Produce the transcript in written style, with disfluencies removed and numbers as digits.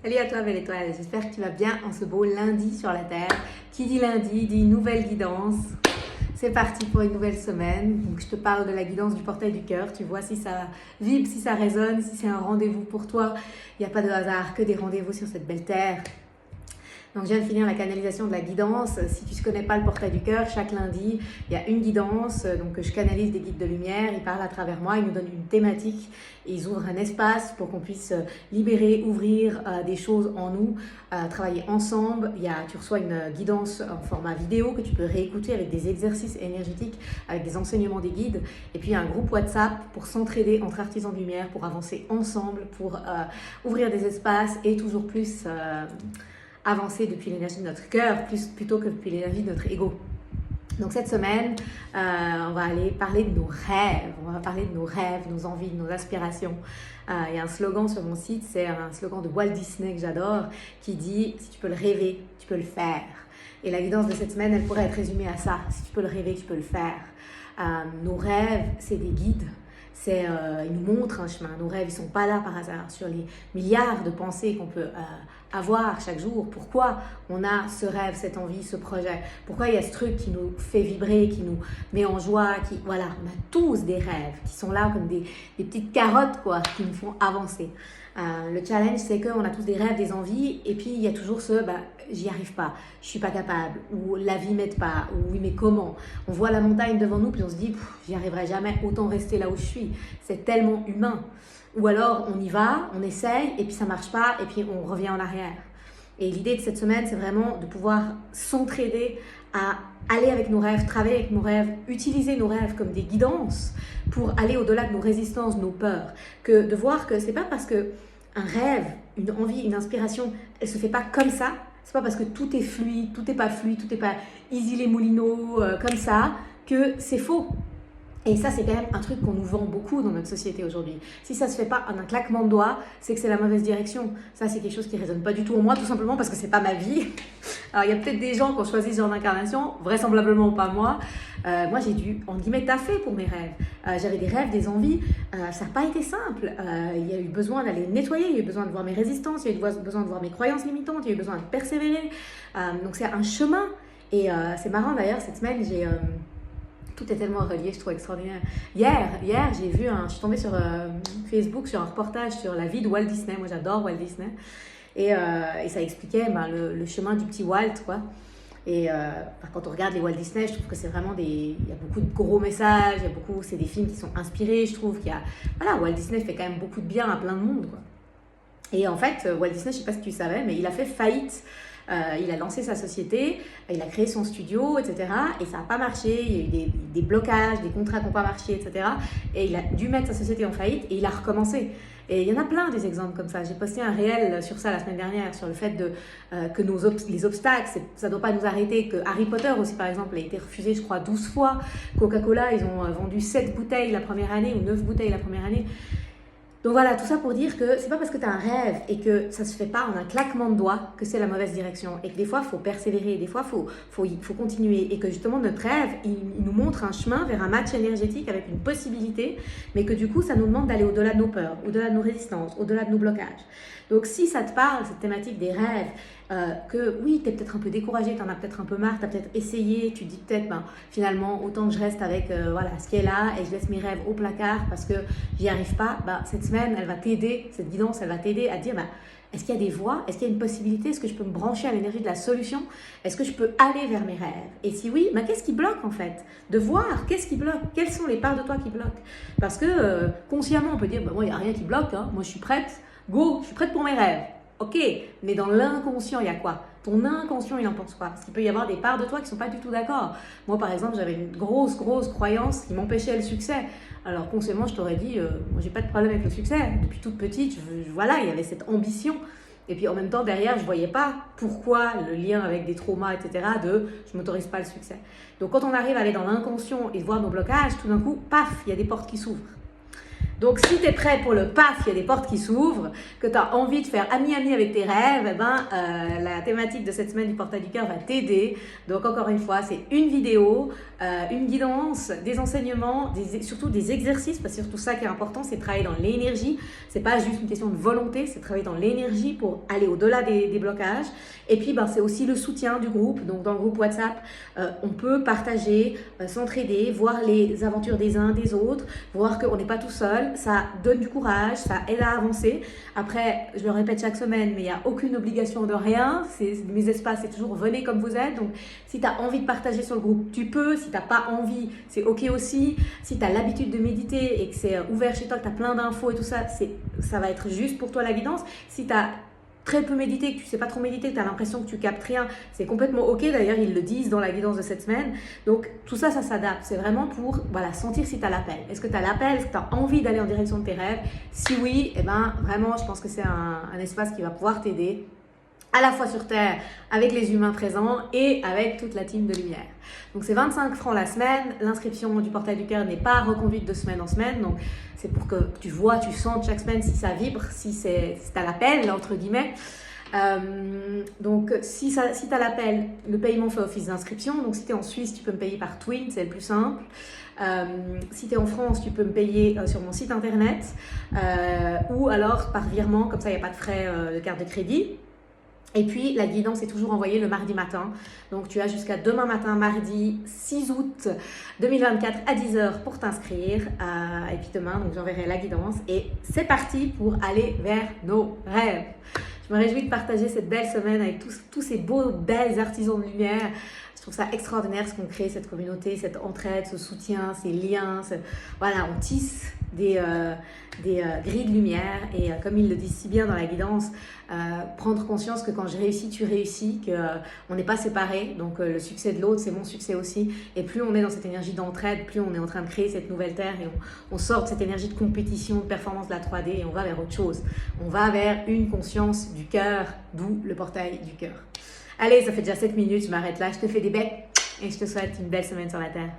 Salut à toi belle étoile, j'espère que tu vas bien en ce beau lundi sur la Terre. Qui dit lundi dit nouvelle guidance. C'est parti pour une nouvelle semaine. Donc, je te parle de la guidance du portail du cœur. Tu vois si ça vibre, si ça résonne, si c'est un rendez-vous pour toi. Il n'y a pas de hasard, que des rendez-vous sur cette belle Terre. Donc, je viens de finir la canalisation de la guidance. Si tu ne connais pas le portail du cœur, chaque lundi, il y a une guidance. Donc, je canalise des guides de lumière. Ils parlent à travers moi. Ils nous donnent une thématique. Et ils ouvrent un espace pour qu'on puisse libérer, ouvrir des choses en nous, travailler ensemble. Tu reçois une guidance en format vidéo que tu peux réécouter avec des exercices énergétiques, avec des enseignements des guides. Et puis, il y a un groupe WhatsApp pour s'entraider entre artisans de lumière, pour avancer ensemble, pour ouvrir des espaces et toujours plus avancer depuis l'énergie de notre cœur plutôt que depuis l'énergie de notre ego. Donc cette semaine, on va aller parler de nos rêves. On va parler de nos rêves, nos envies, nos aspirations. Il y a un slogan sur mon site, c'est un slogan de Walt Disney que j'adore, qui dit « Si tu peux le rêver, tu peux le faire ». Et la guidance de cette semaine, elle pourrait être résumée à ça. Si tu peux le rêver, tu peux le faire. Nos rêves, c'est des guides. Ils nous montrent un chemin. Nos rêves, ils ne sont pas là par hasard. Sur les milliards de pensées qu'on peut avoir chaque jour, pourquoi on a ce rêve, cette envie, ce projet? Pourquoi il y a ce truc qui nous fait vibrer, qui nous met en joie? Voilà, on a tous des rêves qui sont là comme des petites carottes quoi, qui nous font avancer. Le challenge, c'est qu'on a tous des rêves, des envies, et puis il y a toujours j'y arrive pas, je suis pas capable, ou la vie m'aide pas, ou oui mais comment? On voit la montagne devant nous, puis on se dit, j'y arriverai jamais, autant rester là où je suis. C'est tellement humain. Ou alors on y va, on essaye, et puis ça marche pas, et puis on revient en arrière. Et l'idée de cette semaine, c'est vraiment de pouvoir s'entraider à aller avec nos rêves, travailler avec nos rêves, utiliser nos rêves comme des guidances pour aller au-delà de nos résistances, nos peurs. Que de voir que c'est pas parce que un rêve, une envie, une inspiration, elle se fait pas comme ça. C'est pas parce que tout est fluide, tout est pas easy les moulineaux, comme ça, que c'est faux. Et ça, c'est quand même un truc qu'on nous vend beaucoup dans notre société aujourd'hui. Si ça ne se fait pas en un claquement de doigts, c'est que c'est la mauvaise direction. Ça, c'est quelque chose qui ne résonne pas du tout en moi, tout simplement parce que ce n'est pas ma vie. Alors, il y a peut-être des gens qui ont choisi ce genre d'incarnation, vraisemblablement pas moi. Moi, j'ai dû, en guillemets, taffer pour mes rêves. J'avais des rêves, des envies. Ça n'a pas été simple. Il y a eu besoin d'aller nettoyer, il y a eu besoin de voir mes résistances, il y a eu besoin de voir mes croyances limitantes, il y a eu besoin de persévérer. Donc, c'est un chemin. Et c'est marrant, d'ailleurs, cette semaine, tout est tellement relié, je trouve extraordinaire. Hier, je suis tombée sur Facebook sur un reportage sur la vie de Walt Disney. Moi, j'adore Walt Disney. Et ça expliquait le chemin du petit Walt, quoi. Et quand on regarde les Walt Disney, je trouve que c'est vraiment il y a beaucoup de gros messages, c'est des films qui sont inspirés, je trouve Walt Disney fait quand même beaucoup de bien à plein de monde, quoi. Et en fait, Walt Disney, je ne sais pas si tu savais, mais il a fait faillite. Il a lancé sa société, il a créé son studio, etc. Et ça n'a pas marché, il y a eu des blocages, des contrats qui n'ont pas marché, etc. Et il a dû mettre sa société en faillite et il a recommencé. Et il y en a plein des exemples comme ça. J'ai posté un réel sur ça la semaine dernière, sur le fait que les obstacles, ça ne doit pas nous arrêter. Que Harry Potter aussi, par exemple, a été refusé, je crois, 12 fois. Coca-Cola, ils ont vendu 7 bouteilles la première année ou 9 bouteilles la première année. Donc voilà, tout ça pour dire que c'est pas parce que tu as un rêve et que ça se fait pas en un claquement de doigts que c'est la mauvaise direction. Et que des fois, il faut persévérer, des fois, il faut continuer. Et que justement, notre rêve, il nous montre un chemin vers un match énergétique avec une possibilité, mais que du coup, ça nous demande d'aller au-delà de nos peurs, au-delà de nos résistances, au-delà de nos blocages. Donc si ça te parle, cette thématique des rêves, que oui, tu es peut-être un peu découragé, tu en as peut-être un peu marre, tu as peut-être essayé, tu te dis peut-être, finalement, autant que je reste avec ce qui est là et je laisse mes rêves au placard parce que j'y arrive pas, cette semaine, elle va t'aider, cette guidance, elle va t'aider à dire, est-ce qu'il y a des voies? Est-ce qu'il y a une possibilité? Est-ce que je peux me brancher à l'énergie de la solution? Est-ce que je peux aller vers mes rêves? Et si oui, qu'est-ce qui bloque en fait? De voir qu'est-ce qui bloque? Quelles sont les parts de toi qui bloquent? Parce que consciemment, on peut dire, moi, il n'y a rien qui bloque, hein. Moi, je suis prête, go, je suis prête pour mes rêves. Ok, mais dans l'inconscient, il y a quoi? Ton inconscient, il en pense quoi? Parce qu'il peut y avoir des parts de toi qui ne sont pas du tout d'accord. Moi, par exemple, j'avais une grosse croyance qui m'empêchait le succès. Alors, consciemment, je t'aurais dit, moi, j'ai pas de problème avec le succès. Depuis toute petite, voilà, il y avait cette ambition. Et puis, en même temps, derrière, je voyais pas pourquoi le lien avec des traumas, etc., je m'autorise pas le succès. Donc, quand on arrive à aller dans l'inconscient et voir nos blocages, tout d'un coup, paf, il y a des portes qui s'ouvrent. Donc, si tu es prêt pour le paf, il y a des portes qui s'ouvrent, que tu as envie de faire ami-ami avec tes rêves, eh ben, la thématique de cette semaine du portail du cœur va t'aider. Donc, encore une fois, c'est une vidéo, une guidance, des enseignements, surtout des exercices, parce que surtout ça qui est important, c'est de travailler dans l'énergie. C'est pas juste une question de volonté, c'est de travailler dans l'énergie pour aller au-delà des blocages. Et puis, ben, c'est aussi le soutien du groupe. Donc, dans le groupe WhatsApp, on peut partager, s'entraider, voir les aventures des uns des autres, voir qu'on n'est pas tout seul. Ça donne du courage, ça aide à avancer. Après, je le répète chaque semaine, mais il n'y a aucune obligation de rien. Mes espaces, c'est toujours venez comme vous êtes. Donc, si tu as envie de partager sur le groupe, tu peux. Si tu n'as pas envie, c'est OK aussi. Si tu as l'habitude de méditer et que c'est ouvert chez toi, que tu as plein d'infos et tout ça, ça va être juste pour toi la guidance. Si tu as très peu méditer, que tu ne sais pas trop méditer, que tu as l'impression que tu captes rien, c'est complètement OK. D'ailleurs, ils le disent dans la guidance de cette semaine. Donc, tout ça, ça s'adapte. C'est vraiment pour sentir si tu as l'appel. Est-ce que tu as l'appel? Est-ce que tu as envie d'aller en direction de tes rêves? Si oui, eh ben, vraiment, je pense que c'est un espace qui va pouvoir t'aider à la fois sur Terre, avec les humains présents et avec toute la team de lumière. Donc, c'est 25 francs la semaine. L'inscription du portail du cœur n'est pas reconduite de semaine en semaine. Donc, c'est pour que tu vois, tu sentes chaque semaine si ça vibre, si tu as l'appel, entre guillemets. Donc, si tu as l'appel, le paiement fait office d'inscription. Donc, si tu es en Suisse, tu peux me payer par Twin, c'est le plus simple. Si tu es en France, tu peux me payer sur mon site internet ou alors par virement, comme ça, il n'y a pas de frais de carte de crédit. Et puis, la guidance est toujours envoyée le mardi matin. Donc, tu as jusqu'à demain matin, mardi 6 août 2024 à 10h pour t'inscrire. Et puis demain, donc j'enverrai la guidance. Et c'est parti pour aller vers nos rêves. Je me réjouis de partager cette belle semaine avec tous ces beaux, belles artisans de lumière. Je trouve ça extraordinaire ce qu'on crée, cette communauté, cette entraide, ce soutien, ces liens. Voilà, on tisse des grilles de lumière et comme ils le disent si bien dans la guidance, prendre conscience que quand je réussis, tu réussis, qu'on n'est pas séparés, donc le succès de l'autre, c'est mon succès aussi. Et plus on est dans cette énergie d'entraide, plus on est en train de créer cette nouvelle terre et on sort de cette énergie de compétition, de performance de la 3D et on va vers autre chose. On va vers une conscience du cœur, d'où le portail du cœur. Allez, ça fait déjà 7 minutes, je m'arrête là, je te fais des becs et je te souhaite une belle semaine sur la terre.